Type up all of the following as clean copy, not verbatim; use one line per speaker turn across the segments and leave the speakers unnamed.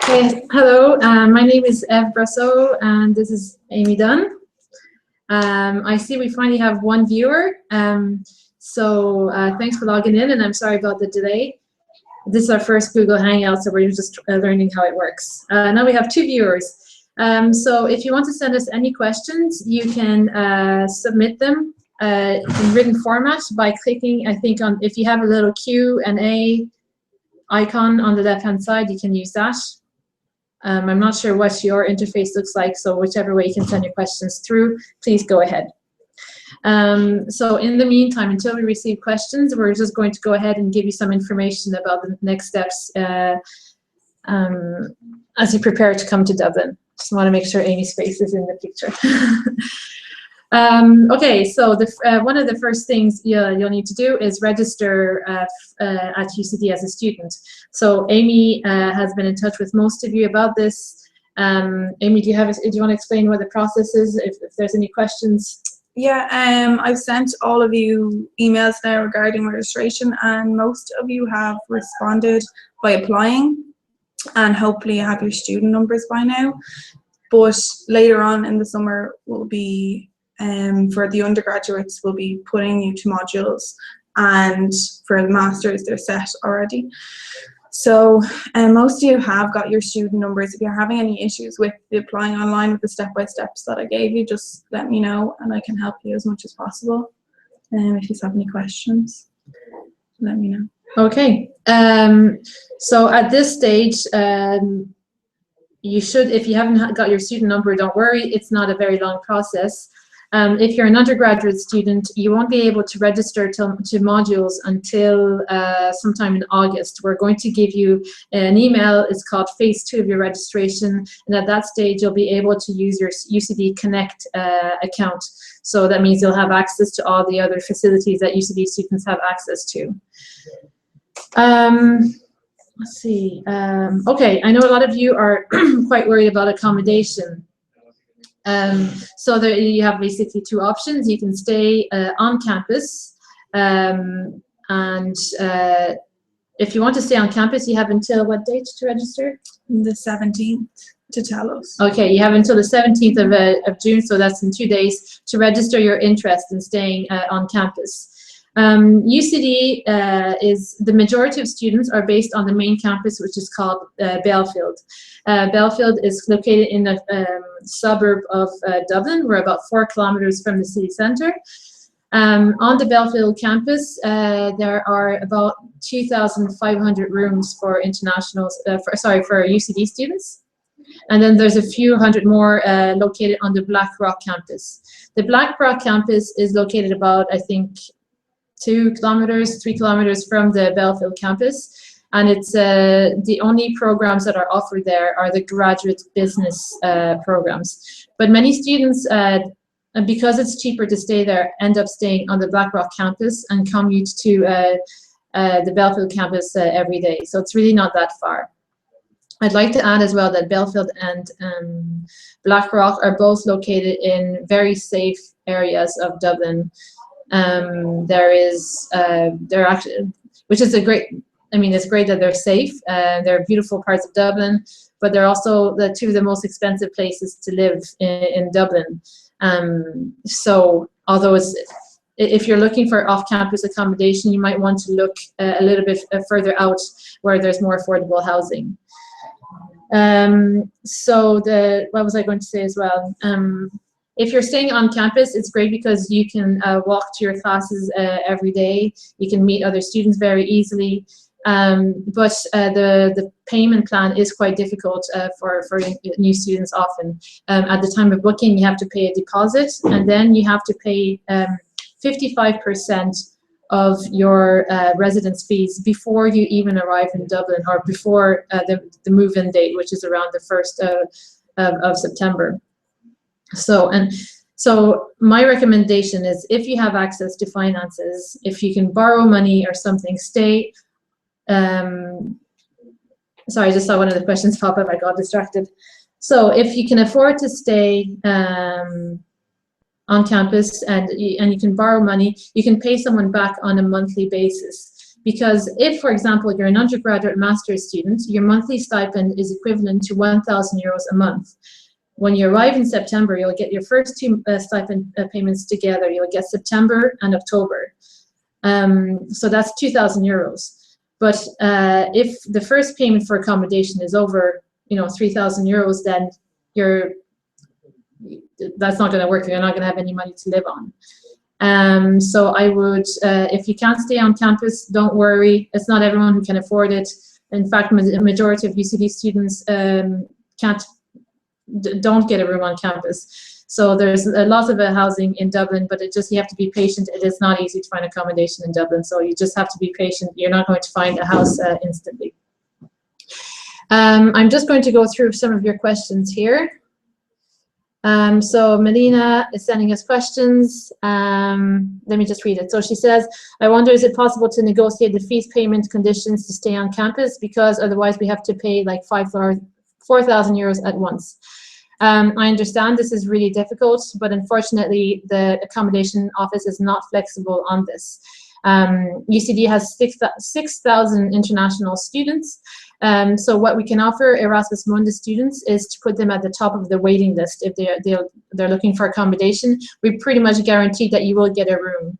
Okay, hello, my name is Ev Brasso and this is Amy Dunn. I see we finally have one viewer, so thanks for logging in, and I'm sorry about the delay. This is our first Google Hangout, so we're just learning how it works. Now we have two viewers. So if you want to send us any questions, you can submit them in written format by clicking, I think, on, if you have a little Q&A icon on the left-hand side, you can use that. I'm not sure what your interface looks like, so whichever way you can send your questions through, please go ahead. So in the meantime, until we receive questions, we're just going to go ahead and give you some information about the next steps as you prepare to come to Dublin. Just want to make sure Amy's face is in the picture. Okay, so one of the first things you'll need to do is register at UCD as a student. So Amy has been in touch with most of you about this. Amy, do you want to explain what the process is, if there's any questions?
Yeah, I've sent all of you emails now regarding registration, and most of you have responded by applying, and hopefully you have your student numbers by now. But later on in the summer, we'll be for the undergraduates, we'll be putting you to modules, and for the masters, they're set already. So most of you have got your student numbers. If you're having any issues with the applying online with the step-by-steps that I gave you, just let me know and I can help you as much as possible. If you have any questions, let me know.
Okay, so at this stage, you should, if you haven't got your student number, don't worry, it's not a very long process. If you're an undergraduate student, you won't be able to register to modules until sometime in August. We're going to give you an email. It's called phase 2 of your registration, and at that stage you'll be able to use your UCD Connect account. So that means you'll have access to all the other facilities that UCD students have access to. Let's see. Okay, I know a lot of you are quite worried about accommodation. So there you have basically two options. You can stay on campus, and if you want to stay on campus, you have until what date to register?
The 17th to tell us.
Okay, you have until the 17th of June, so that's in 2 days, to register your interest in staying on campus. UCD is, the majority of students are based on the main campus, which is called Belfield. Belfield is located in a suburb of Dublin. We're about 4 kilometers from the city centre. On the Belfield campus, there are about 2,500 rooms for internationals, for UCD students. And then there's a few hundred more located on the Black Rock campus. The Black Rock campus is located about, I think, 3 kilometers from the Belfield campus. And it's the only programs that are offered there are the graduate business programs. But many students, because it's cheaper to stay there, end up staying on the Black Rock campus and commute to the Belfield campus every day. So it's really not that far. I'd like to add as well that Belfield and Black Rock are both located in very safe areas of Dublin. They're actually, which is a great, I mean, it's great that they're safe. They're beautiful parts of Dublin, but they're also the 2 of the most expensive places to live in Dublin. So although if you're looking for off-campus accommodation, you might want to look a little bit further out where there's more affordable housing. What was I going to say as well? If you're staying on campus, it's great because you can walk to your classes every day. You can meet other students very easily. But the payment plan is quite difficult for new students often. At the time of booking, you have to pay a deposit, and then you have to pay 55% of your residence fees before you even arrive in Dublin, or before the move-in date, which is around the 1st of September. So my recommendation is, if you have access to finances, if you can borrow money or something, stay. Sorry, I just saw one of the questions pop up. I got distracted. So if you can afford to stay on campus and you can borrow money, you can pay someone back on a monthly basis. Because if, for example, you're an undergraduate master's student, your monthly stipend is equivalent to 1,000 euros a month. When you arrive in September, you'll get your first 2 stipend payments together. You'll get September and October. So that's 2,000 euros. But if the first payment for accommodation is over, 3,000 euros, then that's not going to work. You're not going to have any money to live on. So I would, if you can't stay on campus, don't worry. It's not everyone who can afford it. In fact, a majority of UCD students don't get a room on campus. So there's a lot of housing in Dublin, but you have to be patient. It is not easy to find accommodation in Dublin, so you just have to be patient. You're not going to find a house instantly. I'm just going to go through some of your questions here. So Melina is sending us questions. Let me just read it. So she says, I wonder, is it possible to negotiate the fees payment conditions to stay on campus? Because otherwise we have to pay like 4,000 euros at once. I understand this is really difficult, but unfortunately the accommodation office is not flexible on this. UCD has 6,000 international students. So what we can offer Erasmus Mundus students is to put them at the top of the waiting list. If they're looking for accommodation, we pretty much guarantee that you will get a room.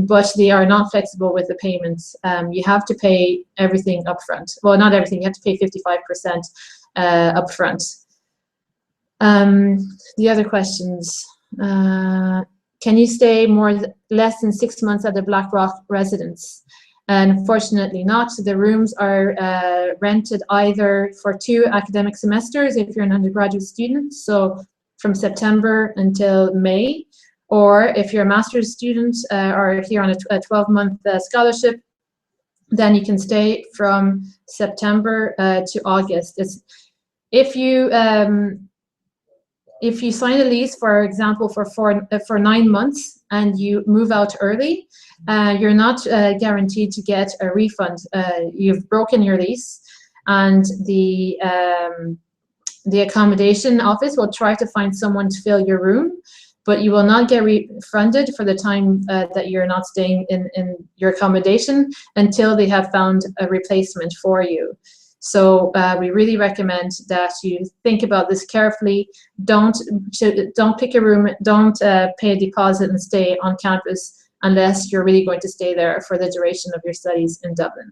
But they are not flexible with the payments. You have to pay everything upfront. Well, not everything. You have to pay 55% upfront. The other questions. Can you stay less than 6 months at the Black Rock residence? Unfortunately not. The rooms are rented either for 2 academic semesters if you're an undergraduate student, so from September until May, or if you're a master's student or if you're on a 12-month scholarship, then you can stay from September to August. If you sign a lease, for example, for 9 months and you move out early, you're not guaranteed to get a refund. You've broken your lease, and the accommodation office will try to find someone to fill your room, but you will not get refunded for the time that you're not staying in your accommodation until they have found a replacement for you. So we really recommend that you think about this carefully. Don't pick a room, don't pay a deposit and stay on campus unless you're really going to stay there for the duration of your studies in Dublin.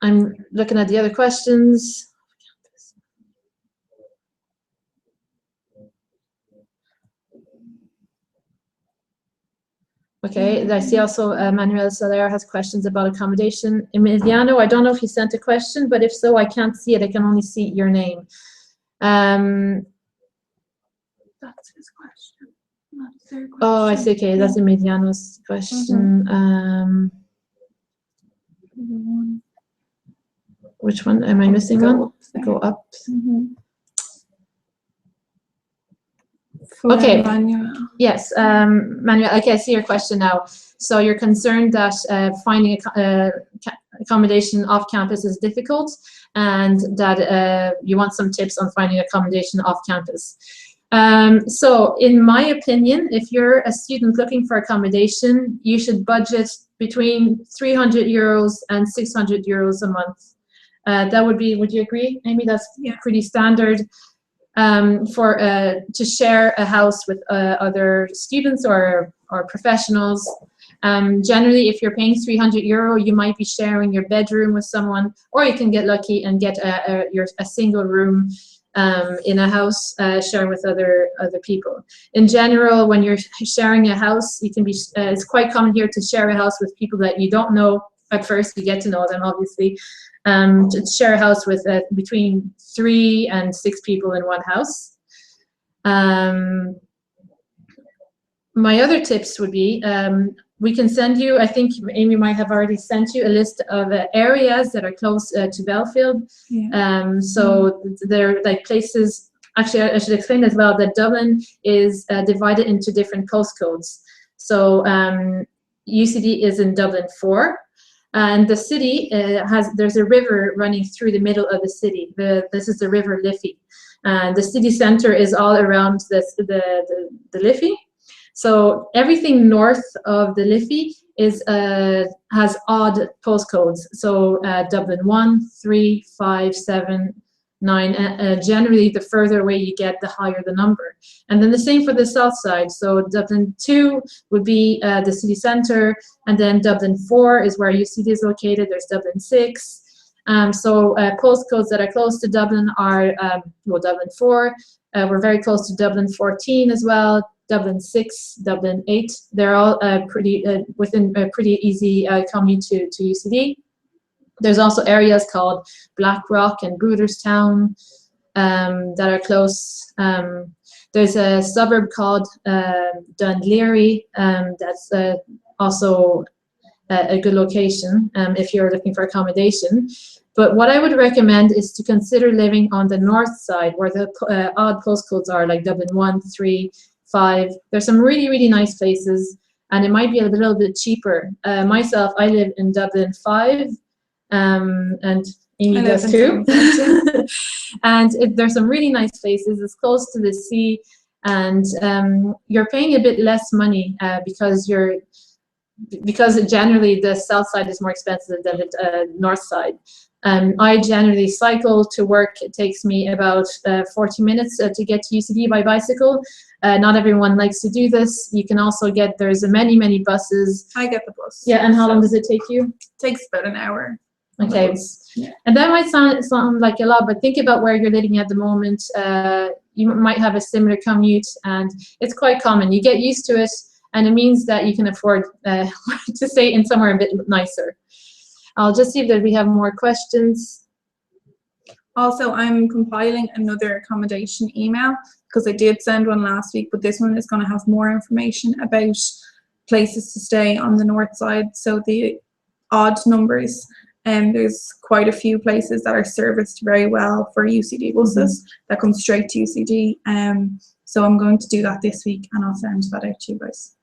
I'm looking at the other questions. Okay, I see also Manuel Soler has questions about accommodation. Emiliano, I don't know if you sent a question, but if so, I can't see it. I can only see your name. That's his question. That's their question. Oh, I see. Okay, that's Emiliano's question. Which one? Am I missing one? Go up. Okay.
Manuel.
Yes, Manuel. Okay, I see your question now. So you're concerned that finding accommodation off campus is difficult, and that you want some tips on finding accommodation off campus. So in my opinion, if you're a student looking for accommodation, you should budget between 300 euros and 600 euros a month. That would be, would you agree, Amy? That's pretty standard to share a house with other students or professionals. Generally, if you're paying 300 euro, you might be sharing your bedroom with someone, or you can get lucky and get a single room in a house sharing with other people. In general, when you're sharing a house, you can be. It's quite common here to share a house with people that you don't know at first. You get to know them, obviously. To share a house with between 3 and 6 people in one house. My other tips would be, we can send you, I think Amy might have already sent you a list of areas that are close to Belfield. So they're like places, actually I should explain as well that Dublin is divided into different postcodes. So UCD is in Dublin 4. And the city there's a river running through the middle of the city. This is the River Liffey. The city center is all around the Liffey. So everything north of the Liffey has odd postcodes. So Dublin 1, 3, 5, 7, 9. Generally, the further away you get, the higher the number. And then the same for the south side. So Dublin 2 would be the city center, and then Dublin 4 is where UCD is located. There's Dublin 6. So postcodes that are close to Dublin are, well, Dublin 4. We're very close to Dublin 14 as well. Dublin 6, Dublin 8. They're all within a pretty easy commute to UCD. There's also areas called Blackrock and Bruderstown that are close. There's a suburb called Dunleary that's also a good location if you're looking for accommodation. But what I would recommend is to consider living on the north side where the odd postcodes are, like Dublin 1, 3, 5. There's some really, really nice places, and it might be a little bit cheaper. Myself, I live in Dublin 5. And Amy does too. And there's some really nice places. It's close to the sea, and you're paying a bit less money because generally the south side is more expensive than the north side. I generally cycle to work. It takes me about 40 minutes to get to UCD by bicycle. Not everyone likes to do this. You can also there's many buses.
I get the bus.
Yeah, and how long does it take you?
It takes about an hour.
Okay, and that might sound like a lot, but think about where you're living at the moment. You might have a similar commute, and it's quite common. You get used to it, and it means that you can afford to stay in somewhere a bit nicer. I'll just see if we have more questions.
Also, I'm compiling another accommodation email because I did send one last week, but this one is going to have more information about places to stay on the north side. So the odd numbers. There's quite a few places that are serviced very well for UCD buses that come straight to UCD. So I'm going to do that this week, and I'll send that out to you guys.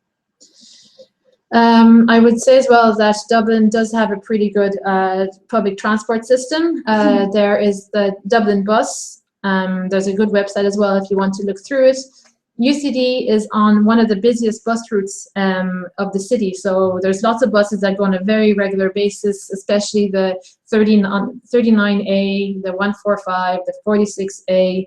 I would say as well that Dublin does have a pretty good public transport system. There is the Dublin bus. There's a good website as well if you want to look through it. UCD is on one of the busiest bus routes of the city, so there's lots of buses that go on a very regular basis, especially the 39A, the 145, the 46A.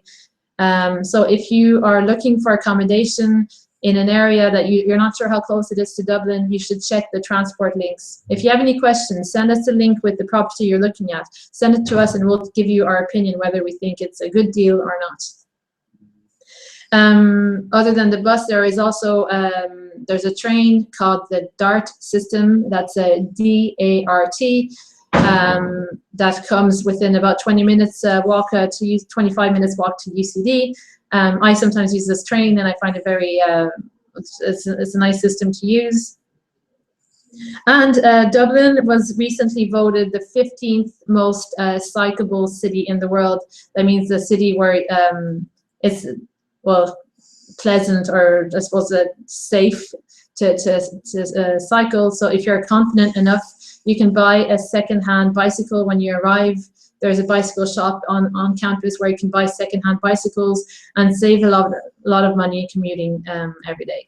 So if you are looking for accommodation in an area that you're not sure how close it is to Dublin, you should check the transport links. If you have any questions, send us a link with the property you're looking at. Send it to us and we'll give you our opinion whether we think it's a good deal or not. Other than the bus, there is also there's a train called the DART system. That's a D-A-R-T. That comes within about 20 minutes walk to use 25 minutes walk to UCD. I sometimes use this train, and I find it very it's a nice system to use. And Dublin was recently voted the 15th most cyclable city in the world. That means the city where it's, well, pleasant, or I suppose safe to cycle. So if you're confident enough, you can buy a second-hand bicycle when you arrive. There's a bicycle shop on campus where you can buy second-hand bicycles and save a lot of money commuting every day.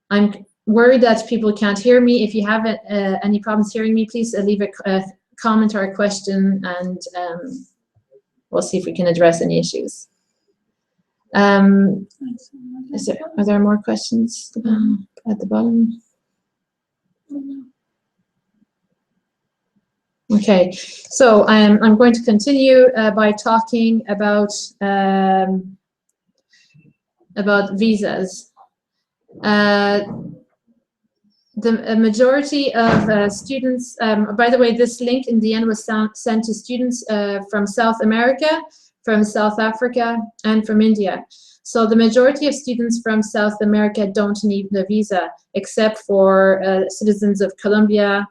I'm worried that people can't hear me. If you have any problems hearing me, please leave a comment or a question, and we'll see if we can address any issues. Are there more questions at the bottom? Okay, so I'm going to continue by talking about visas. The majority of students, by the way, this link in the end was sent to students from South America, from South Africa, and from India. So the majority of students from South America don't need the visa, except for citizens of Colombia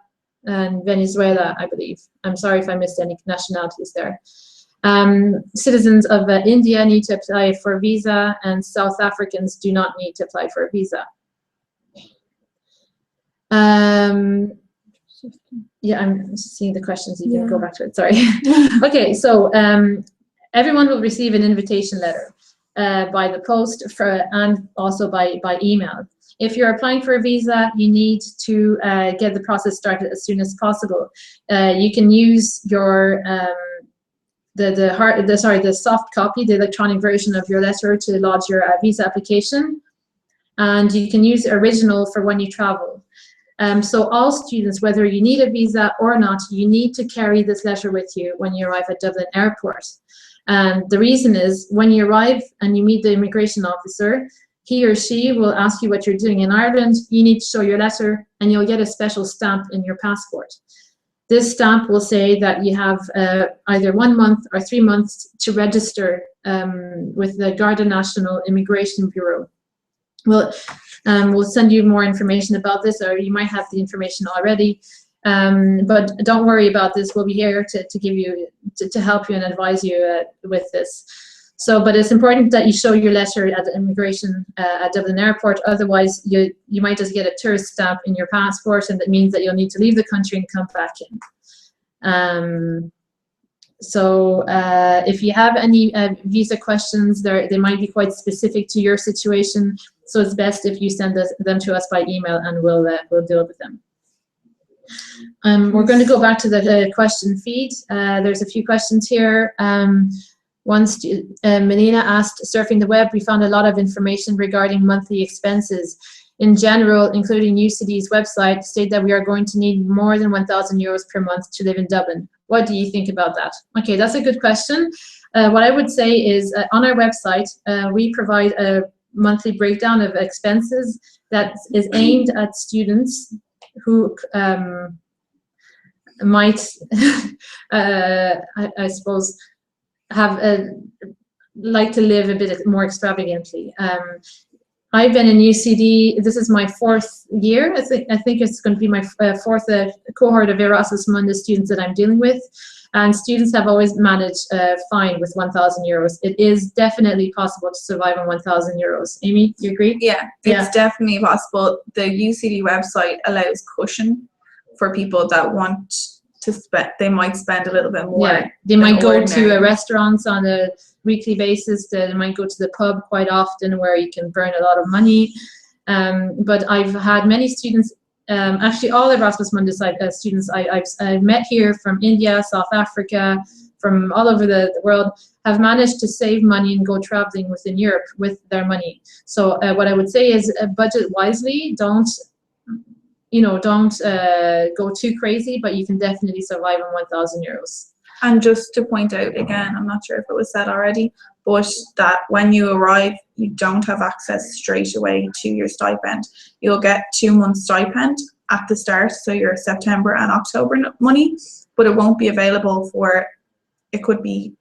and Venezuela, I believe. I'm sorry if I missed any nationalities there. Citizens of India need to apply for a visa, and South Africans do not need to apply for a visa. Yeah, I'm seeing the questions. You can go back to it. Sorry. Okay, so everyone will receive an invitation letter by the post and also by email. If you're applying for a visa, you need to get the process started as soon as possible. You can use your the soft copy, the electronic version of your letter to lodge your visa application, and you can use the original for when you travel. So all students, whether you need a visa or not, you need to carry this letter with you when you arrive at Dublin Airport. The reason is, when you arrive and you meet the immigration officer, he or she will ask you what you're doing in Ireland. You need to show your letter, and you'll get a special stamp in your passport. This stamp will say that you have either 1 month or 3 months to register with the Garda National Immigration Bureau. We'll send you more information about this, or you might have the information already. But don't worry about this. We'll be here to give you, to help you and advise you with this. So, but it's important that you show your letter at the immigration at Dublin Airport. Otherwise, you might just get a tourist stamp in your passport, and that means that you'll need to leave the country and come back in. If you have any visa questions, they might be quite specific to your situation. So it's best if you send them to us by email, and we'll deal with them. We're going to go back to the question feed. There's a few questions here. Melina asked, surfing the web, we found a lot of information regarding monthly expenses. In general, including UCD's website, state that we are going to need more than 1,000 euros per month to live in Dublin. What do you think about that? Okay, that's a good question. What I would say is on our website, we provide a monthly breakdown of expenses that is aimed at students who might, I suppose, have like to live a bit more extravagantly. I've been in UCD. This is my 4th year. I think it's going to be my 4th cohort of Erasmus Mundus students that I'm dealing with, and students have always managed fine with 1,000 euros. It is definitely possible to survive on 1,000 euros. Amy, you agree?
Yeah, it's definitely possible. The UCD website allows cushion for people that want to spend. They might spend a little bit more.
Yeah, they might go to restaurants on a weekly basis. They might go to the pub quite often, where you can burn a lot of money. But I've had many students, actually all Erasmus Mundus students I've met here from India, South Africa, from all over the world, have managed to save money and go traveling within Europe with their money. So what I would say is budget wisely. Don't go too crazy, but you can definitely survive on 1,000 euros.
And just to point out again, I'm not sure if it was said already, but that when you arrive, you don't have access straight away to your stipend. You'll get 2 months stipend at the start, so your September and October money, but it won't be available for, it could be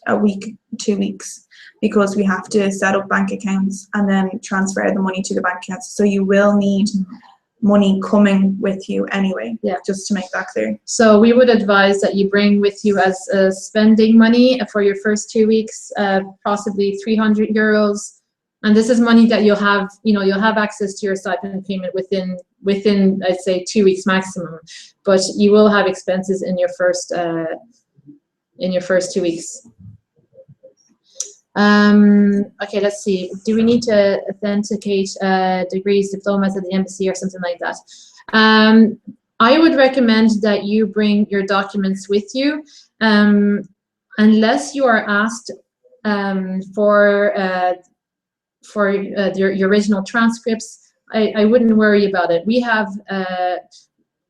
a week, 2 weeks, because we have to set up bank accounts and then transfer the money to the bank accounts. So you will need money coming with you anyway, just to make that clear.
So we would advise that you bring with you as spending money for your first 2 weeks, possibly €300. And this is money that you'll have, you'll have access to your stipend payment within I'd say 2 weeks maximum, but you will have expenses in your first 2 weeks. Okay, let's see. Do we need to authenticate degrees, diplomas at the embassy or something like that? I would recommend that you bring your documents with you, unless you are asked for your original transcripts. I wouldn't worry about it. We have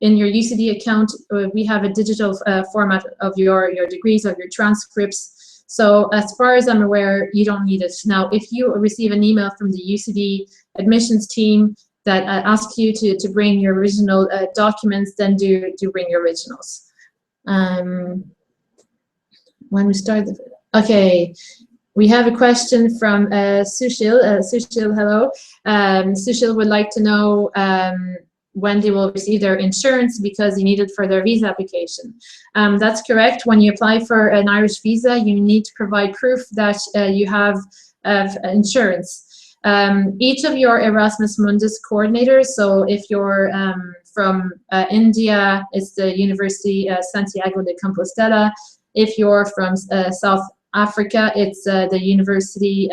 in your UCD account, we have a digital format of your degrees, of your transcripts. So as far as I'm aware, you don't need it. Now, if you receive an email from the UCD admissions team that asks you to bring your original documents, then do bring your originals. When we start, okay, we have a question from Sushil. Sushil, hello. Sushil would like to know when they will receive their insurance because you need it for their visa application. That's correct. When you apply for an Irish visa, you need to provide proof that you have insurance. Each of your Erasmus Mundus coordinators, so if you're from India, it's the University Santiago de Compostela. If you're from South Africa, it's the University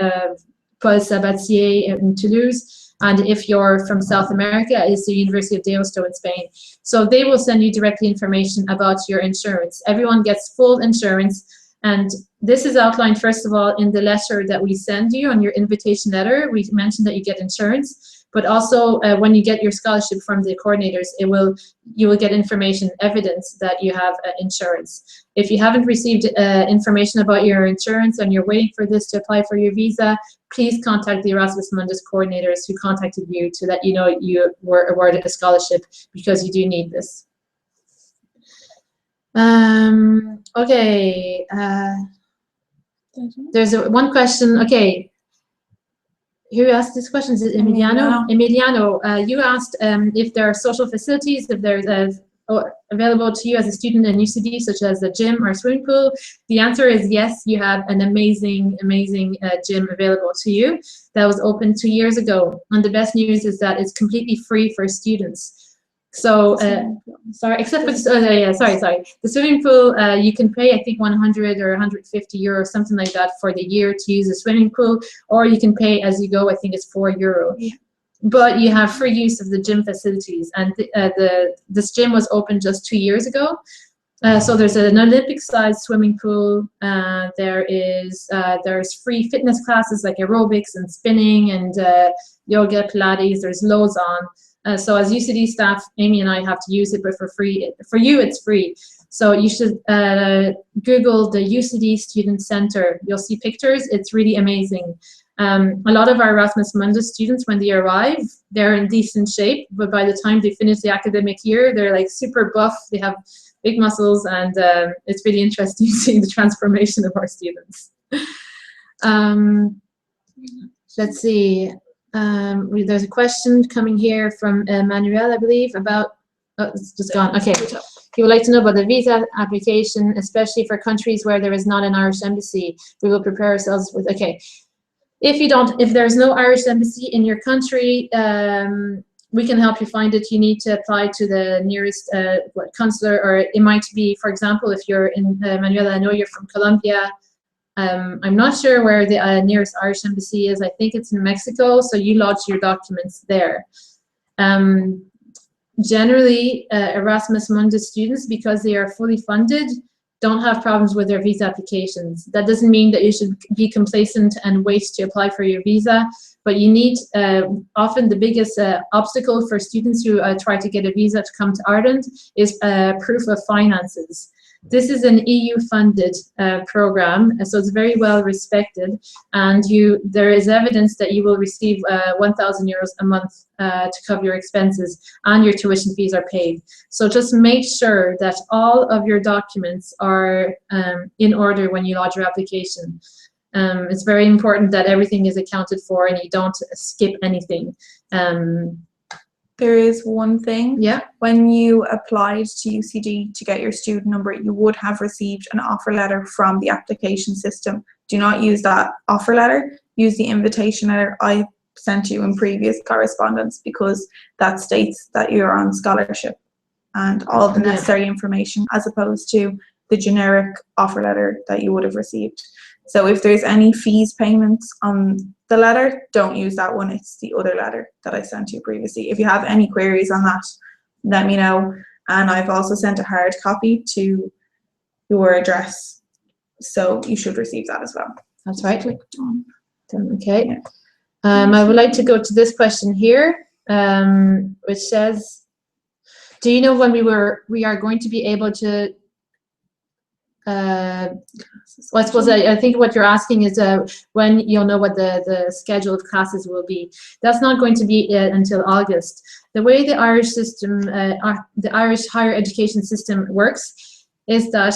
Paul Sabatier in Toulouse. And if you're from South America, it's the University of Deusto in Spain. So they will send you directly information about your insurance. Everyone gets full insurance. And this is outlined, first of all, in the letter that we send you on your invitation letter. We mentioned that you get insurance. But also, when you get your scholarship from the coordinators, you will get information, evidence that you have insurance. If you haven't received information about your insurance and you're waiting for this to apply for your visa, please contact the Erasmus Mundus coordinators who contacted you to let you know you were awarded a scholarship, because you do need this. Okay. There's one question. Okay. Who asked this question? Is it Emiliano? Emiliano, you asked if there are social facilities, if there's available to you as a student in UCD, such as a gym or a swimming pool. The answer is yes, you have an amazing, amazing gym available to you that was opened 2 years ago. And the best news is that it's completely free for students. So, sorry, except for, sorry. The swimming pool, you can pay, I think, 100 or 150 euros, something like that, for the year to use a swimming pool, or you can pay as you go, I think it's €4. Yeah. But you have free use of the gym facilities, and this gym was opened just 2 years ago. So there's an Olympic-sized swimming pool. There's free fitness classes like aerobics and spinning and yoga, Pilates. There's loads on. So as UCD staff, Amy and I have to use it, but for free. For you, it's free. So you should Google the UCD Student Center. You'll see pictures. It's really amazing. A lot of our Erasmus Mundus students, when they arrive, they're in decent shape, but by the time they finish the academic year, they're like super buff. They have big muscles, and it's really interesting seeing the transformation of our students. Let's see. There's a question coming here from Manuel, I believe, about, oh, it's just gone. Okay. He would like to know about the visa application, especially for countries where there is not an Irish embassy. We will prepare ourselves with, okay. If there's no Irish embassy in your country, we can help you find it. You need to apply to the nearest consular, or it might be, for example, if you're in Manuela, I know you're from Colombia. I'm not sure where the nearest Irish embassy is. I think it's in Mexico, so you lodge your documents there. Generally, Erasmus Mundus students, because they are fully funded, don't have problems with their visa applications. That doesn't mean that you should be complacent and wait to apply for your visa, but you need, often the biggest obstacle for students who try to get a visa to come to Ireland is proof of finances. This is an EU-funded program, so it's very well respected, and there is evidence that you will receive 1,000 euros a month to cover your expenses, and your tuition fees are paid. So just make sure that all of your documents are in order when you lodge your application. It's very important that everything is accounted for and you don't skip anything.
There is one thing.
Yeah.
When you applied to UCD to get your student number, you would have received an offer letter from the application system. Do not use that offer letter. Use the invitation letter I sent you in previous correspondence, because that states that you're on scholarship and all the necessary information, as opposed to the generic offer letter that you would have received. So if there's any fees payments on the letter, don't use that one. It's the other letter that I sent you previously. If you have any queries on that, let me know. And I've also sent a hard copy to your address, so you should receive that as well.
That's right. Okay. I would like to go to this question here, which says, do you know when we are going to be able to well, I suppose I think what you're asking is when you'll know what the schedule of classes will be. That's not going to be until August. The way the Irish system, the Irish higher education system works is that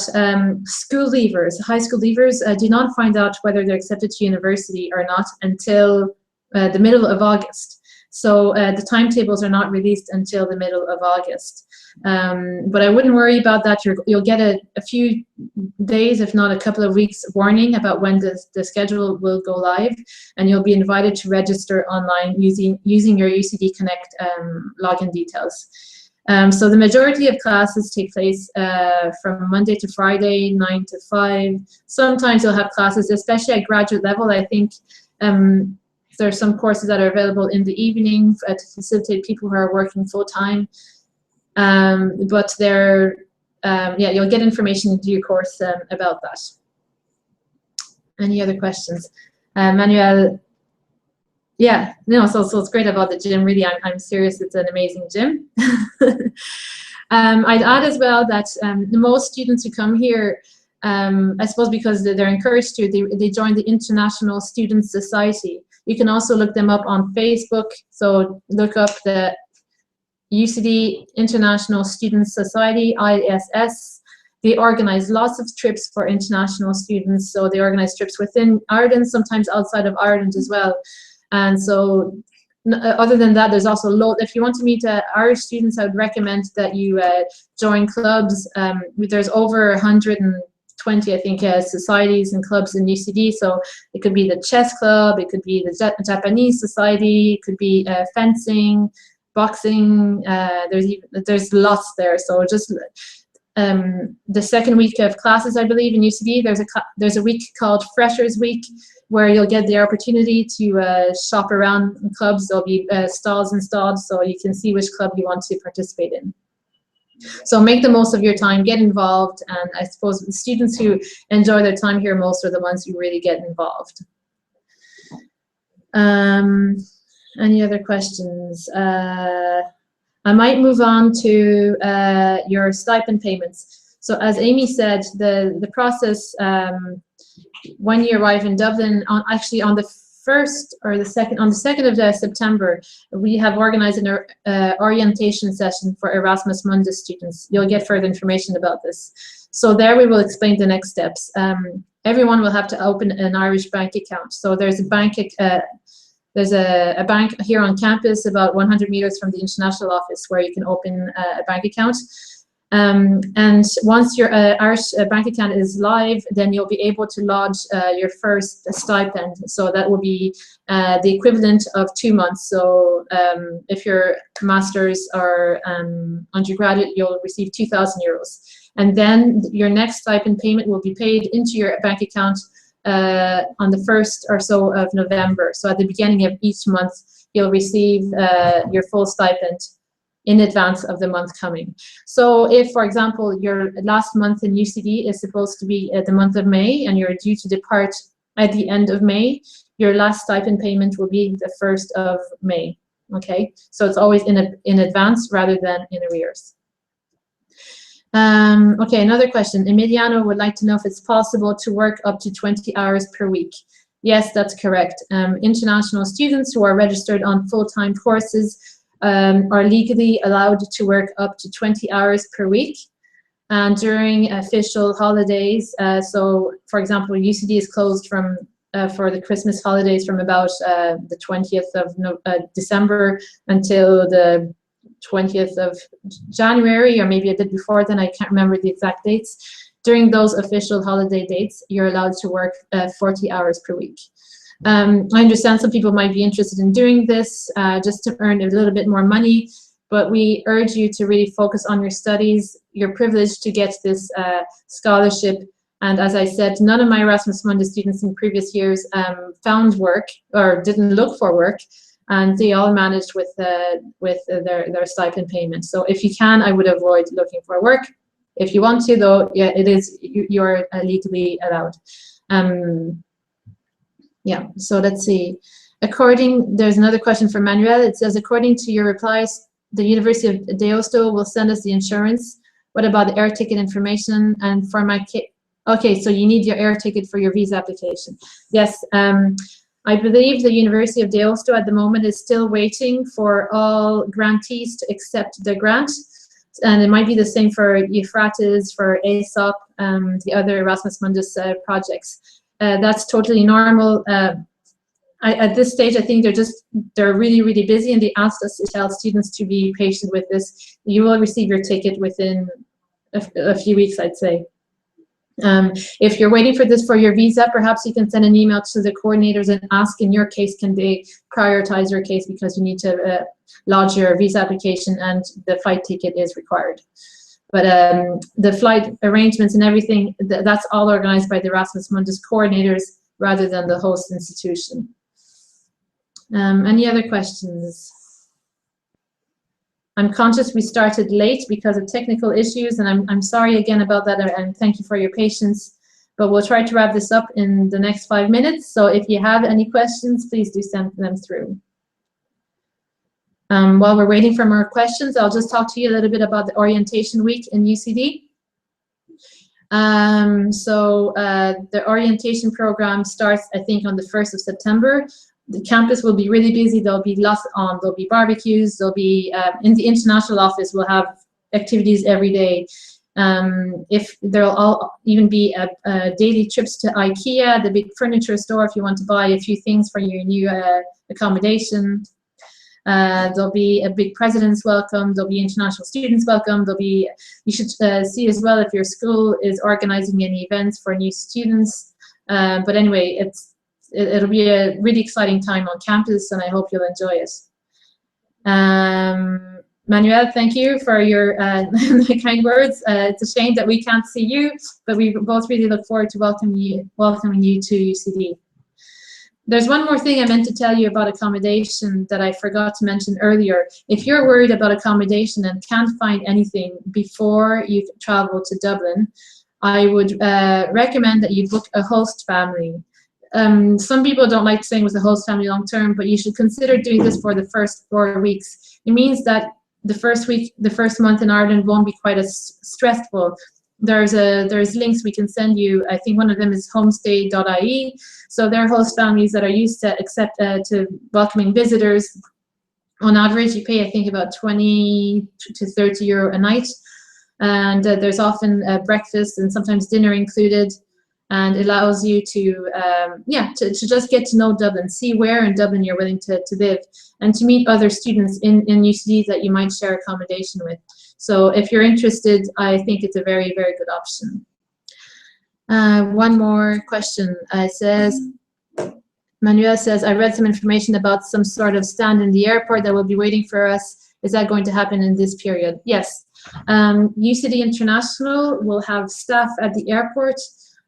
school leavers, high school leavers, do not find out whether they're accepted to university or not until the middle of August. So the timetables are not released until the middle of August. But I wouldn't worry about that. You'll get a few days, if not a couple of weeks, warning about when the schedule will go live, and you'll be invited to register online using your UCD Connect login details. So the majority of classes take place from Monday to Friday, 9 to 5. Sometimes you'll have classes, especially at graduate level. I think there are some courses that are available in the evening to facilitate people who are working full-time. But they're, you'll get information in due course about that. Any other questions? Manuel, yeah, no, so it's great about the gym. Really, I'm serious, it's an amazing gym. I'd add as well that most students who come here, I suppose because they're encouraged to, they join the International Student Society. You can also look them up on Facebook. So look up the UCD International Student Society, ISS. They organize lots of trips for international students. So they organize trips within Ireland, sometimes outside of Ireland as well. And so other than that, there's also if you want to meet Irish students, I would recommend that you join clubs. There's over 120, I think, societies and clubs in UCD. So it could be the chess club, it could be the Japanese society, it could be fencing, boxing. There's lots there. So just the second week of classes, I believe, in UCD, there's a week called Freshers Week, where you'll get the opportunity to shop around in clubs. There'll be stalls installed, so you can see which club you want to participate in. So make the most of your time, get involved, and I suppose the students who enjoy their time here most are the ones who really get involved. Any other questions? I might move on to your stipend payments. So as Amy said, the process, when you arrive in Dublin, actually on the 1st or the 2nd, on the 2nd of September, we have organized an orientation session for Erasmus Mundus students. You'll get further information about this. So there we will explain the next steps. Everyone will have to open an Irish bank account. So there's a bank here on campus about 100 meters from the international office where you can open a bank account. And once your Irish bank account is live, then you'll be able to lodge your first stipend. So that will be the equivalent of 2 months. So if you're master's or undergraduate, you'll receive 2,000 euros. And then your next stipend payment will be paid into your bank account on the 1st or so of November. So at the beginning of each month, you'll receive your full stipend in advance of the month coming. So if, for example, your last month in UCD is supposed to be the month of May and you're due to depart at the end of May, your last stipend payment will be the 1st of May, okay? So it's always in advance rather than in arrears. Okay, another question. Emiliano would like to know if it's possible to work up to 20 hours per week. Yes, that's correct. International students who are registered on full-time courses are legally allowed to work up to 20 hours per week. And during official holidays, so for example, UCD is closed from for the Christmas holidays from about the 20th of December until the 20th of January, or maybe a bit before then, I can't remember the exact dates. During those official holiday dates, you're allowed to work 40 hours per week. I understand some people might be interested in doing this just to earn a little bit more money, but we urge you to really focus on your studies. You're privileged to get this scholarship. And as I said, none of my Erasmus Mundus students in previous years found work or didn't look for work, and they all managed with their stipend payment. So if you can, I would avoid looking for work. If you want to, though, yeah, it is, you're legally allowed. Yeah, so let's see. There's another question from Manuel. It says, according to your replies, the University of Deusto will send us the insurance. What about the air ticket information? And for my kid, okay, so you need your air ticket for your visa application. Yes, I believe the University of Deusto at the moment is still waiting for all grantees to accept the grant. And it might be the same for Euphrates, for ASOP, the other Erasmus Mundus projects. That's totally normal. At this stage, I think they're really, really busy, and they asked us to tell students to be patient with this. You will receive your ticket within a few weeks, I'd say. If you're waiting for this for your visa, perhaps you can send an email to the coordinators and ask, in your case, can they prioritize your case because you need to lodge your visa application and the flight ticket is required. But the flight arrangements and everything, that's all organized by the Erasmus Mundus coordinators rather than the host institution. Any other questions? I'm conscious we started late because of technical issues, and I'm sorry again about that, and thank you for your patience. But we'll try to wrap this up in the next 5 minutes. So if you have any questions, please do send them through. While we're waiting for more questions, I'll just talk to you a little bit about the orientation week in UCD. The orientation program starts, I think, on the 1st of September. The campus will be really busy. There'll be lots on. There'll be barbecues. There'll be in the international office. We'll have activities every day. If there'll even be daily trips to IKEA, the big furniture store, if you want to buy a few things for your new accommodation. There'll be a big president's welcome. There'll be international students welcome. You should see as well if your school is organizing any events for new students. But anyway, it'll be a really exciting time on campus, and I hope you'll enjoy it. Manuel, thank you for your kind words. It's a shame that we can't see you, but we both really look forward to welcoming you to UCD. There's one more thing I meant to tell you about accommodation that I forgot to mention earlier. If you're worried about accommodation and can't find anything before you travel to Dublin, I would recommend that you book a host family. Some people don't like staying with a host family long term, but you should consider doing this for the first 4 weeks. It means that the first month in Ireland won't be quite as stressful. There's links we can send you. I think one of them is homestay.ie. So they're host families that are used to welcoming visitors. On average, you pay, I think, about 20 to 30 euro a night. And there's often breakfast and sometimes dinner included. And it allows you to just get to know Dublin, see where in Dublin you're willing to live, and to meet other students in UCD that you might share accommodation with. So if you're interested, I think it's a very, very good option. One more question. Manuel says, I read some information about some sort of stand in the airport that will be waiting for us. Is that going to happen in this period? Yes. UCD International will have staff at the airport.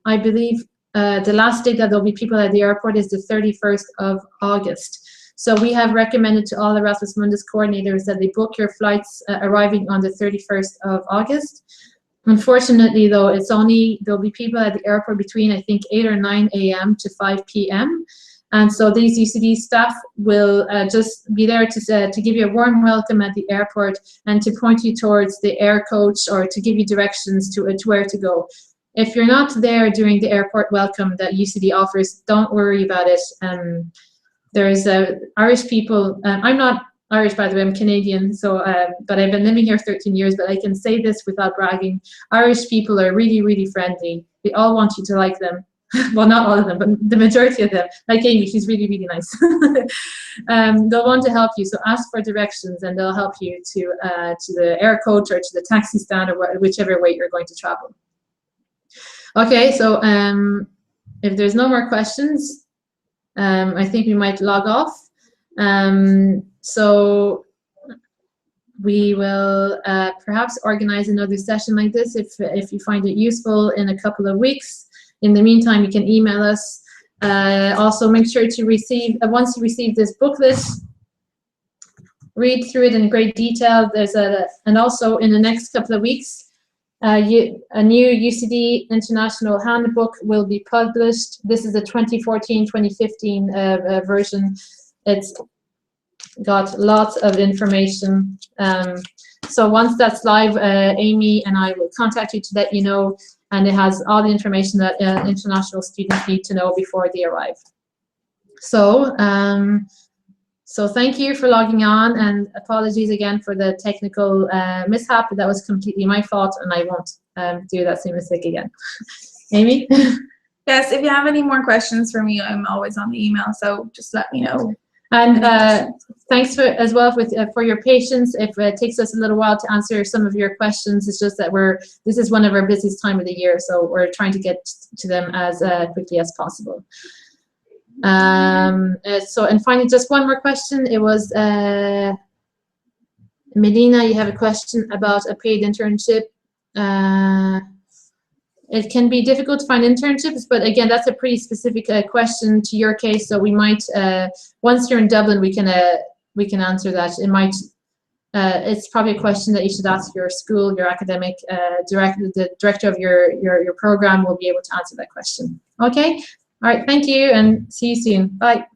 I believe the last day that there'll be people at the airport is the 31st of August. So we have recommended to all Erasmus Mundus coordinators that they book your flights arriving on the 31st of August. Unfortunately, though, there'll be people at the airport between, I think, 8 or 9 a.m. to 5 p.m. And so these UCD staff will just be there to give you a warm welcome at the airport and to point you towards the air coach or to give you directions to where to go. If you're not there during the airport welcome that UCD offers, don't worry about it. There's Irish people. I'm not Irish, by the way, I'm Canadian, so but I've been living here 13 years, but I can say this without bragging. Irish people are really, really friendly. They all want you to like them. Well, not all of them, but the majority of them. Like Amy, she's really, really nice. They'll want to help you, so ask for directions and they'll help you to the air coach or to the taxi stand or whichever way you're going to travel. Okay, so if there's no more questions, I think we might log off. So we will perhaps organize another session like this if you find it useful in a couple of weeks. In the meantime, you can email us. Also, make sure to receive, once you receive this booklet, read through it in great detail. And also in the next couple of weeks, a new UCD International Handbook will be published. This is the 2014-2015 version. It's got lots of information. So once that's live, Amy and I will contact you to let you know, and it has all the information that international students need to know before they arrive. So, so thank you for logging on, and apologies again for the technical mishap. That was completely my fault, and I won't do that same mistake again. Amy?
Yes, if you have any more questions for me, I'm always on the email, so just let me know.
And thanks as well for your patience. If it takes us a little while to answer some of your questions, it's just that this is one of our busiest time of the year, so we're trying to get to them as quickly as possible. So, and finally, just one more question. It was Medina, you have a question about a paid internship. It can be difficult to find internships, but again, that's a pretty specific question to your case. So we might, once you're in Dublin, we can answer that. It might, it's probably a question that you should ask your school, your academic director, the director of your program will be able to answer that question. Okay, all right, thank you, and see you soon. Bye.